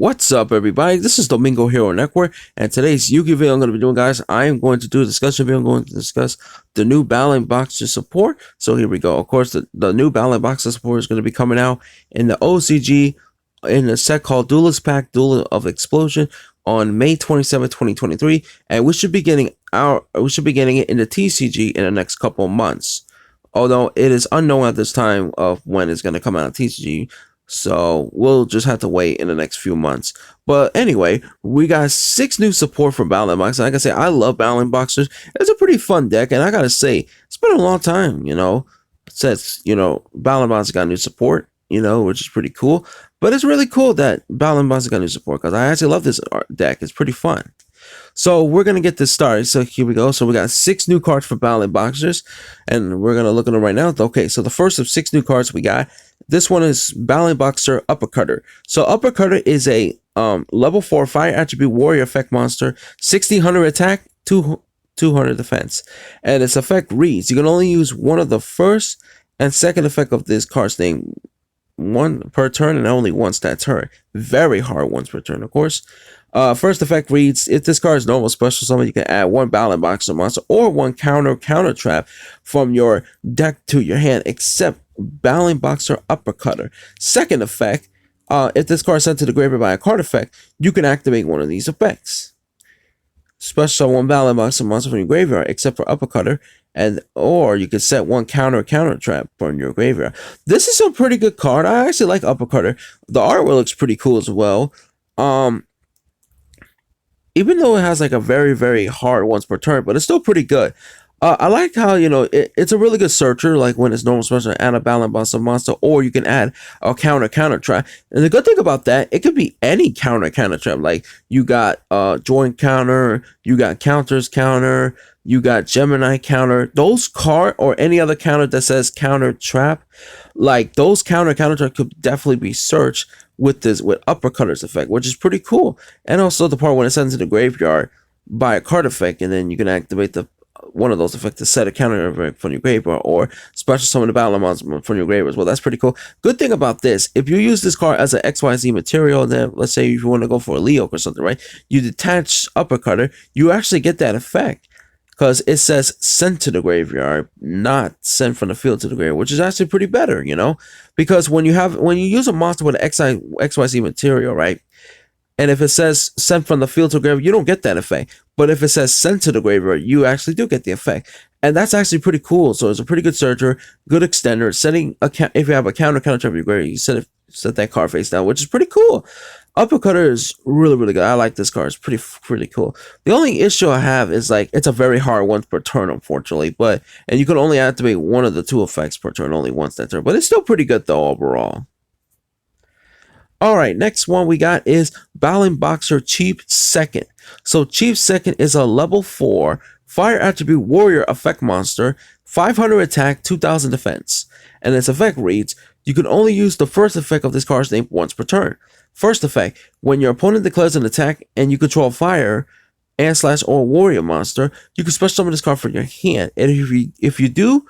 What's up, everybody? This is Domingo Hero Network, and today's Yu-Gi-Oh video I'm going to be doing, guys. I am going to do a discussion video. I'm going to discuss the new Battlin boxer support. So here we go. Of course, the new Battlin boxer support is going to be coming out in the OCG in a set called Duelist Pack Duel of Explosion on May 27, 2023, and we should be getting it in the TCG in the next couple of months. Although it is unknown at this time of when it's going to come out of TCG. So we'll just have to wait in the next few months. But anyway, we got 6 new support for Battlin boxers. Like I say, I love Battlin boxers. It's a pretty fun deck, and I gotta say, it's been a long time, since Battlin boxers got new support, which is pretty cool. But it's really cool that Battlin boxers got new support because I actually love this deck. It's pretty fun. So we're gonna get this started. So here we go. So we got 6 new cards for Battlin boxers, and we're gonna look at them right now. Okay, so the first of 6 new cards we got. This one is Battlin boxer Uppercutter. So Uppercutter is a level 4 fire attribute warrior effect monster, 1600 attack, 200 defense, and its effect reads: you can only use one of the first and second effect of this card's name, one per turn, and only once that turn. Very hard once per turn, of course. First effect reads: if this card is normal special summon, you can add 1 Battlin boxer monster or 1 counter trap from your deck to your hand, except Battlin boxer Uppercutter. Second effect, if this card is sent to the graveyard by a card effect, you can activate one of these effects. Special summon 1 Battlin boxer monster from your graveyard, except for Uppercutter, or you can set 1 counter trap from your graveyard. This is a pretty good card. I actually like Uppercutter. The artwork looks pretty cool as well. Even though it has like a very hard once per turn, but it's still pretty good. I like how, it's a really good searcher, like when it's normal special, add a Battlin boxer monster, or you can add a counter trap. And the good thing about that, it could be any counter trap. Like you got joint counter, you got counters counter, you got Gemini counter. Those card or any other counter that says counter trap, like those counter trap could definitely be searched with Uppercutter's effect, which is pretty cool. And also the part when it sends to the graveyard by a card effect, and then you can activate one of those effects to set a counter effect from your graveyard, or special summon the Battlin monster from your graveyard as well. That's pretty cool. Good thing about this, if you use this card as an XYZ material, then let's say if you want to go for a Leo or something, right? You detach Uppercutter, you actually get that effect because it says sent to the graveyard, not sent from the field to the graveyard, which is actually pretty better, because when you use a monster with an XYZ material, right? And if it says sent from the field to the graveyard, you don't get that effect. But if it says sent to the graveyard, you actually do get the effect. And that's actually pretty cool. So it's a pretty good searcher, good extender. If you have a counter trap in your graveyard, you set that card face down, which is pretty cool. Uppercutter is really good. I like this card. It's pretty cool. The only issue I have is like it's a very hard once per turn, unfortunately. And you can only activate one of the 2 effects per turn, only once that turn. But it's still pretty good though overall. Alright, next one we got is Battlin boxer Cheap Second. So Cheap Second is a level 4 fire attribute warrior effect monster, 500 attack, 2000 defense. And its effect reads: you can only use the first effect of this card's name once per turn. First effect, when your opponent declares an attack and you control fire and / or warrior monster, you can special summon this card from your hand. And if you do,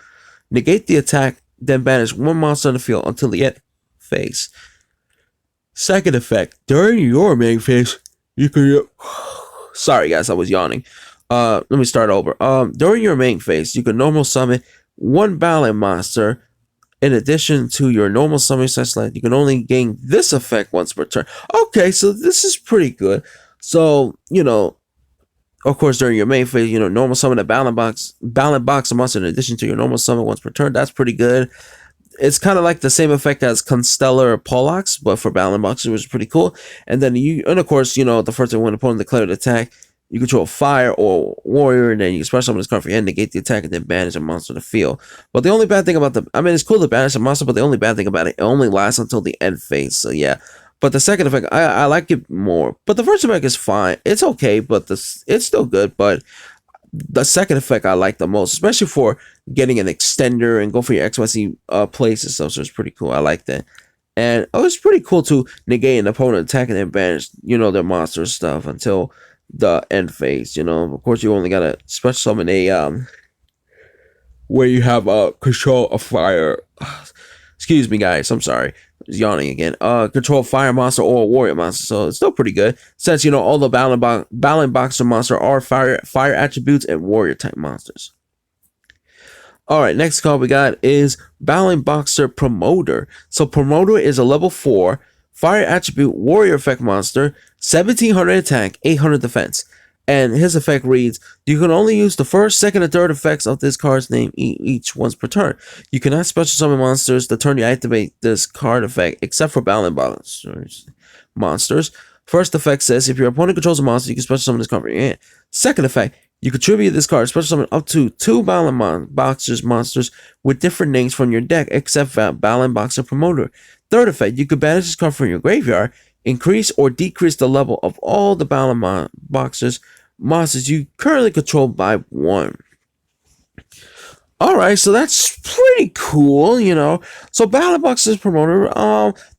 negate the attack, then banish 1 monster on the field until the end phase. Second effect, during your main phase, you can... Sorry guys, I was yawning. Let me start over. During your main phase, you can normal summon 1 Battlin monster. In addition to your normal summon / you can only gain this effect once per turn. Okay, so this is pretty good. So, of course, during your main phase, normal summon a Battlin boxer monster in addition to your normal summon once per turn. That's pretty good. It's kind of like the same effect as Constellar Pollux, but for Battlin boxers, which is pretty cool. And then of course, the first time when an opponent declared an attack, you control fire or warrior, and then you special summon this card for your hand, negate the attack, and then banish a monster to the field. But the only bad thing about it's cool to banish a monster, but the only bad thing about it only lasts until the end phase. So yeah. But the second effect, I like it more. But the first effect is fine. It's okay, but it's still good. But the second effect I like the most, especially for getting an extender and go for your XYZ plays and stuff. So it's pretty cool. I like that. And it's pretty cool to negate an opponent attack and then banish, their monster stuff until the end phase. Of course, you only gotta special summon a where you have control of fire. Excuse me, guys. I'm sorry. yawning again. Control fire monster or warrior monster, so it's still pretty good. Since you know all the Battlin Boxer monster are fire attributes and warrior type monsters. All right, next card we got is Battlin Boxer Promoter. So Promoter is a level 4 fire attribute warrior effect monster, 1700 attack, 800 defense. And his effect reads, you can only use the first, second, and third effects of this card's name each once per turn. You cannot special summon monsters the turn you activate this card effect, except for Battlin monsters. First effect says, if your opponent controls a monster, you can special summon this card from your hand. Second effect, you contribute this card, special summon up to 2 Battlin Boxers monsters with different names from your deck, except for Battlin Boxer Promoter. Third effect, you can banish this card from your graveyard, increase or decrease the level of all the Battlin Boxers monsters you currently control by 1. Alright, so that's pretty cool, you know. So Battlin Boxers Promoter,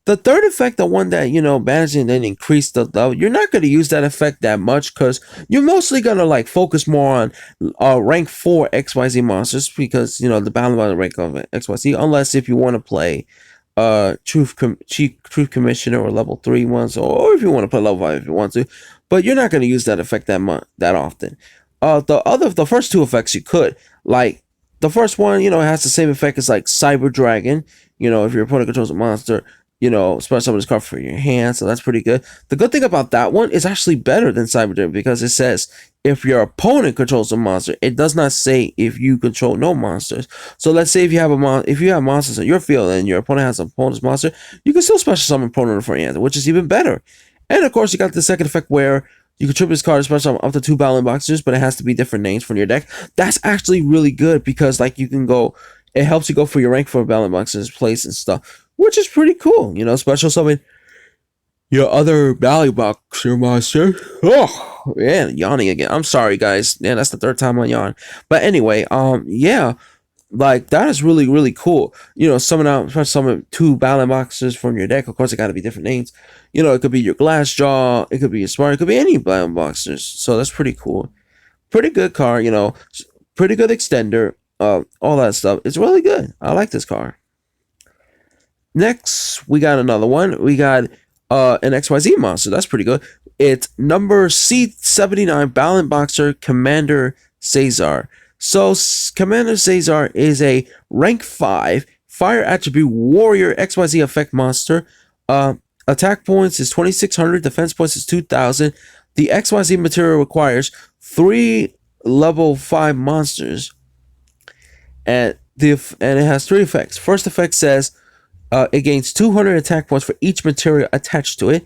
the third effect, the one that, you know, banishing and then increase the level, you're not going to use that effect that much because you're mostly going to like focus more on rank 4 XYZ monsters because, you know, the Battlin Boxer rank of XYZ, unless if you want to play Truth Commissioner or level 3 ones, or if you want to play level 5 if you want to, but you're not going to use that effect that often. The first 2 effects you could, like the first one, you know, it has the same effect as like Cyber Dragon. You know, if your opponent controls a monster, you know, special summon this card for your hand, so that's pretty good. The good thing about that one is actually better than Cyber Dragon because it says if your opponent controls a monster, it does not say if you control no monsters. So let's say if you have monsters on your field and your opponent has an opponent's monster, you can still special summon opponent for your hand, which is even better. And of course, you got the second effect where you contribute this card, special up to 2 Battlin Boxers, but it has to be different names from your deck. That's actually really good because, like, you can go, it helps you go for your rank 4 Battlin Boxers place and stuff, which is pretty cool. You know, special summon your other Battlin Boxer monster. Oh, yeah, yawning again. I'm sorry, guys. Yeah, that's the 3rd time I yawn. But anyway, yeah. Like, that is really, really cool. You know, summon 2 Battlin Boxers from your deck. Of course, it got to be different names. You know, it could be your Glassjaw, it could be your Smart, it could be any Battlin Boxers. So that's pretty cool. Pretty good card, you know. Pretty good extender. All that stuff. It's really good. I like this card. Next, we got another one. We got an XYZ monster. That's pretty good. It's number C79 Battlin Boxer Commander Caesar. So Commander Caesar is a rank 5 fire attribute warrior XYZ effect monster. Attack points is 2600, defense points is 2000. The XYZ material requires 3 level 5 monsters. And it has 3 effects. First effect says it gains 200 attack points for each material attached to it.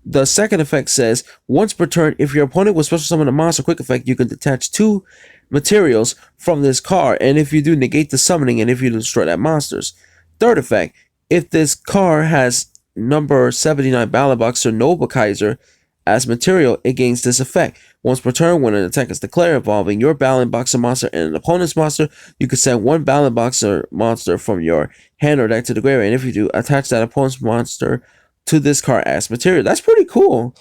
The second effect says, once per turn, if your opponent will special summon a monster quick effect, you can detach 2 materials from this card, and if you do, negate the summoning, and if you destroy that monsters. Third effect, if this card has number 79 Battlin Boxer Noble Kaiser as material, it gains this effect. Once per turn, when an attack is declared involving your Battlin Boxer monster and an opponent's monster, you can send 1 Battlin Boxer monster from your hand or deck to the graveyard, and if you do, attach that opponent's monster to this card as material. That's pretty cool.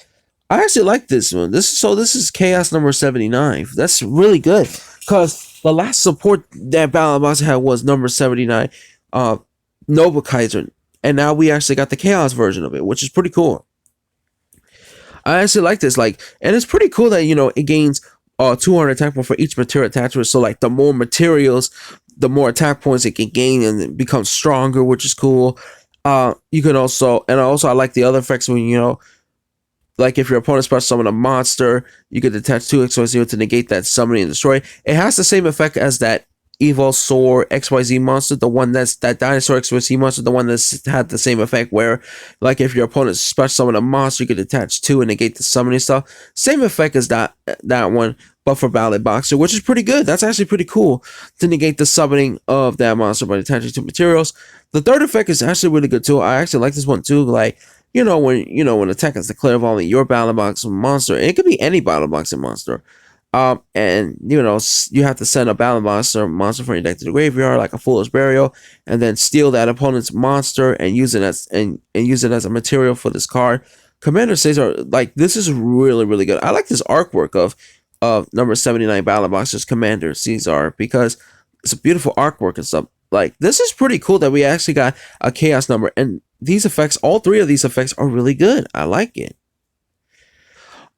I actually like this one. This is Chaos number 79. That's really good because the last support that Battlin Boxer had was number 79, Noble Kaiser, and now we actually got the Chaos version of it, which is pretty cool. I actually like this, like, and it's pretty cool that, you know, it gains 200 attack points for each material attached to it. So like the more materials, the more attack points it can gain, and it becomes stronger, which is cool. You can also, I like the other effects when, you know, like if your opponent special summon a monster, you could detach 2 XYZ to negate that summoning and destroy. It has the same effect as that Evosaur XYZ monster, the one that dinosaur XYZ monster, the one that's had the same effect where, like, if your opponent special summon a monster, you could attach 2 and negate the summoning stuff. Same effect as that one, but for Battlin Boxer, which is pretty good. That's actually pretty cool to negate the summoning of that monster by attaching 2 materials. The third effect is actually really good too. I actually like this one too. Like, when attack is declared involving your Battlin Boxer monster, and it could be any Battlin Boxer monster. And you have to send a Battlin Boxer monster from your deck to the graveyard, like a Foolish Burial, and then steal that opponent's monster and use it as a material for this card. Commander Caesar, like, this is really, really good. I like this artwork of number 79 Battlin Boxer's Commander Caesar because it's a beautiful artwork and stuff. Like, this is pretty cool that we actually got a Chaos number, and these effects, all three of these effects are really good. I like it.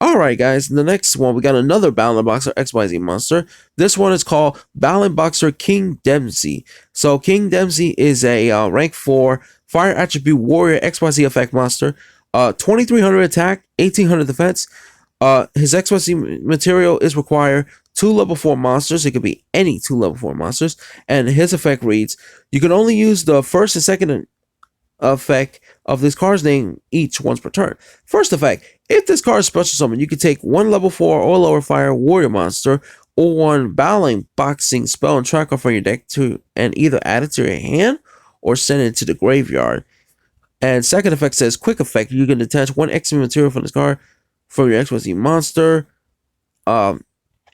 Alright guys, the next one, we got another Battlin Boxer XYZ monster. This one is called Battlin Boxer King Dempsey. So King Dempsey is a rank 4 fire attribute warrior XYZ effect monster. 2300 attack, 1800 defense. His XYZ material is require 2 level 4 monsters. It could be any 2 level 4 monsters. And his effect reads, you can only use the first and second effect of this card's name each once per turn. First effect, if this card is special summon, you can take 1 level 4 or lower fire warrior monster or 1 Battlin Boxing spell and tracker from your deck and either add it to your hand or send it to the graveyard. And second effect says quick effect, you can detach 1 XP material from this card from your XYZ monster.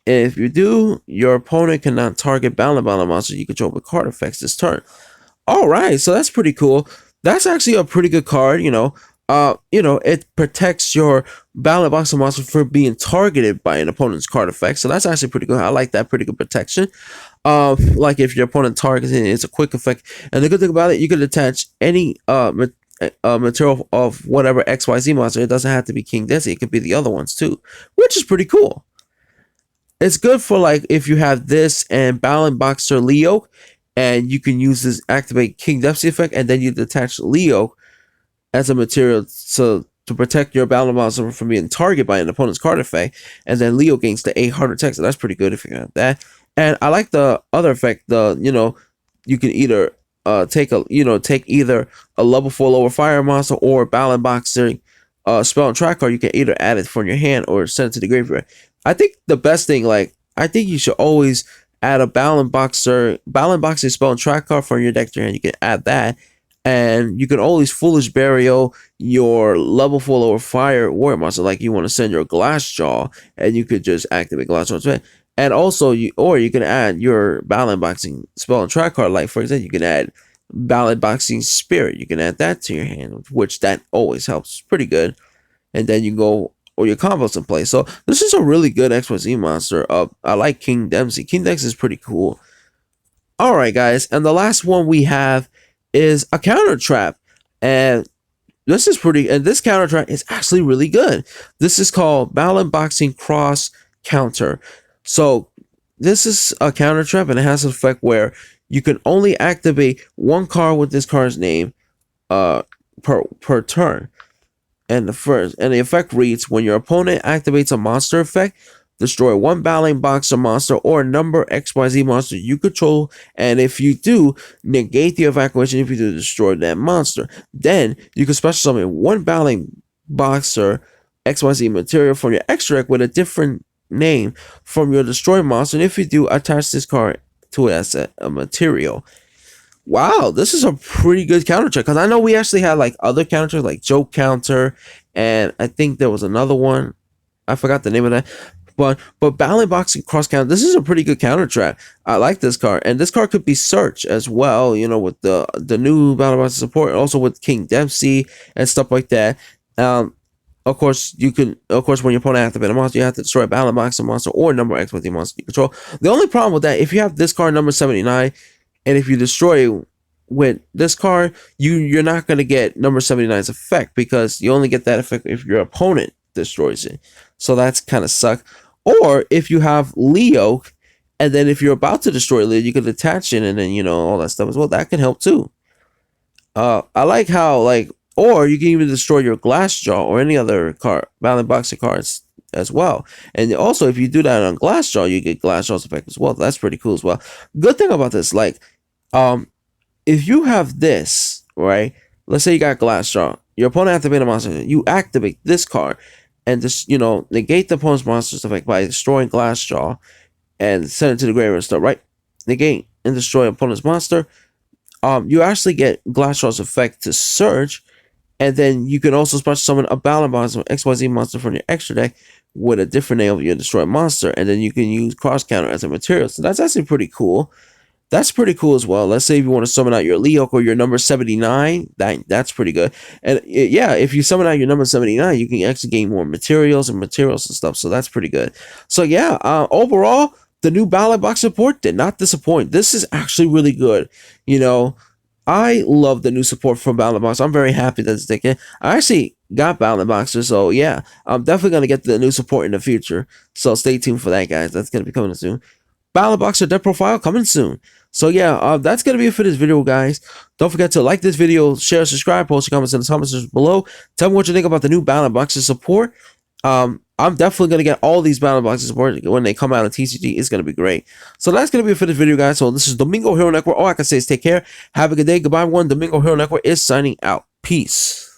If you do, your opponent cannot target Battlin monsters you control with card effects this turn. Alright, so that's pretty cool. That's actually a pretty good card, it protects your Battlin Boxer monster for being targeted by an opponent's card effect. So that's actually pretty good. I like that, pretty good protection. Like if your opponent targets it, it's a quick effect. And the good thing about it, you can attach any material of whatever XYZ monster. It doesn't have to be King Dempsey. It could be the other ones too, which is pretty cool. It's good for like if you have this and Battlin Boxer Leo, and you can use this activate King Dempsey effect, and then you detach Leo as a material to protect your Battlin monster from being targeted by an opponent's card effect, and then Leo gains the 800 attack. So that's pretty good if you have that. And I like the other effect. You can either take either a level 4 lower fire monster or Battlin Boxer spell and track card. You can either add it from your hand or send it to the graveyard. I think the best thing, I think you should always add a Battlin Boxer spell and track card from your deck to your hand. You can add that, and you can always Foolish Burial your level 4 lower fire warrior monster. Like you want to send your Glassjaw, and you could just activate Glassjaw. And also, you can add your Battlin Boxing spell and track card. Like for example, you can add Battlin Boxing Spirit. You can add that to your hand, which that always helps. Pretty good. And then you go or your combos in play. So this is a really good XYZ monster. I like King Dempsey. King Dempsey is pretty cool. Alright guys, and the last one we have is a counter trap. And this counter trap is actually really good. This is called Battlin Boxing Cross Counter. So this is a counter trap, and it has an effect where you can only activate 1 card with this card's name per turn. And the effect reads, when your opponent activates a monster effect, destroy 1 Battlin Boxer monster or a number XYZ monster you control, and if you do, negate the evacuation if you do destroy that monster. Then you can special summon 1 Battlin Boxer XYZ material from your extra deck with a different name from your destroy monster, and if you do, attach this card to it as a material. Wow, this is a pretty good counter check, because I know we actually had like other counters like joke counter, and I think there was another one. I forgot the name of that. But Battlin Boxing Cross Counter, this is a pretty good counter trap. I like this card, and this card could be search as well. With the new Battlin Boxing support, and also with King Dempsey and stuff like that. Of course, when your opponent activates a monster, you have to destroy a Battlin Boxing monster or number X with the monster you control. The only problem with that, if you have this card number 79. And if you destroy with this card, you're not going to get number 79's effect, because you only get that effect if your opponent destroys it. So that's kind of suck. Or if you have Leo, and then if you're about to destroy Leo, you can attach it, and then all that stuff as well. That can help too. I like how or you can even destroy your Glassjaw or any other card, Battlin Boxer cards as well. And also, if you do that on Glassjaw, you get Glassjaw's effect as well. That's pretty cool as well. Good thing about this, if you have this, right, let's say you got Glassjaw, your opponent activates a monster, you activate this card and just negate the opponent's monster's effect by destroying Glassjaw and send it to the graveyard stuff, right? Negate and destroy opponent's monster. You actually get Glassjaw's effect to search, and then you can also special summon a Battlin Boxer XYZ monster from your extra deck with a different name of your destroyed monster, and then you can use cross counter as a material. So that's actually pretty cool. That's pretty cool as well. Let's say if you want to summon out your Leo or your number 79, that's pretty good. And yeah, if you summon out your number 79, you can actually gain more materials and stuff. So that's pretty good. So yeah, overall, the new Battlin Box support did not disappoint. This is actually really good. I love the new support from Battlin Box. I'm very happy that it's taken. I actually got Battlin Boxer, so yeah, I'm definitely gonna get the new support in the future. So stay tuned for that, guys. That's gonna be coming soon. Battlin Boxer deck profile coming soon. So yeah, that's gonna be it for this video, guys. Don't forget to like this video, share, subscribe, post your comments in the comments below. Tell me what you think about the new Battlin Boxer support. I'm definitely gonna get all these Battlin Boxer support when they come out of TCG. It's gonna be great. So that's gonna be it for this video, guys. So this is Domingo Hero Network. All I can say is take care. Have a good day. Goodbye, everyone. Domingo Hero Network is signing out. Peace.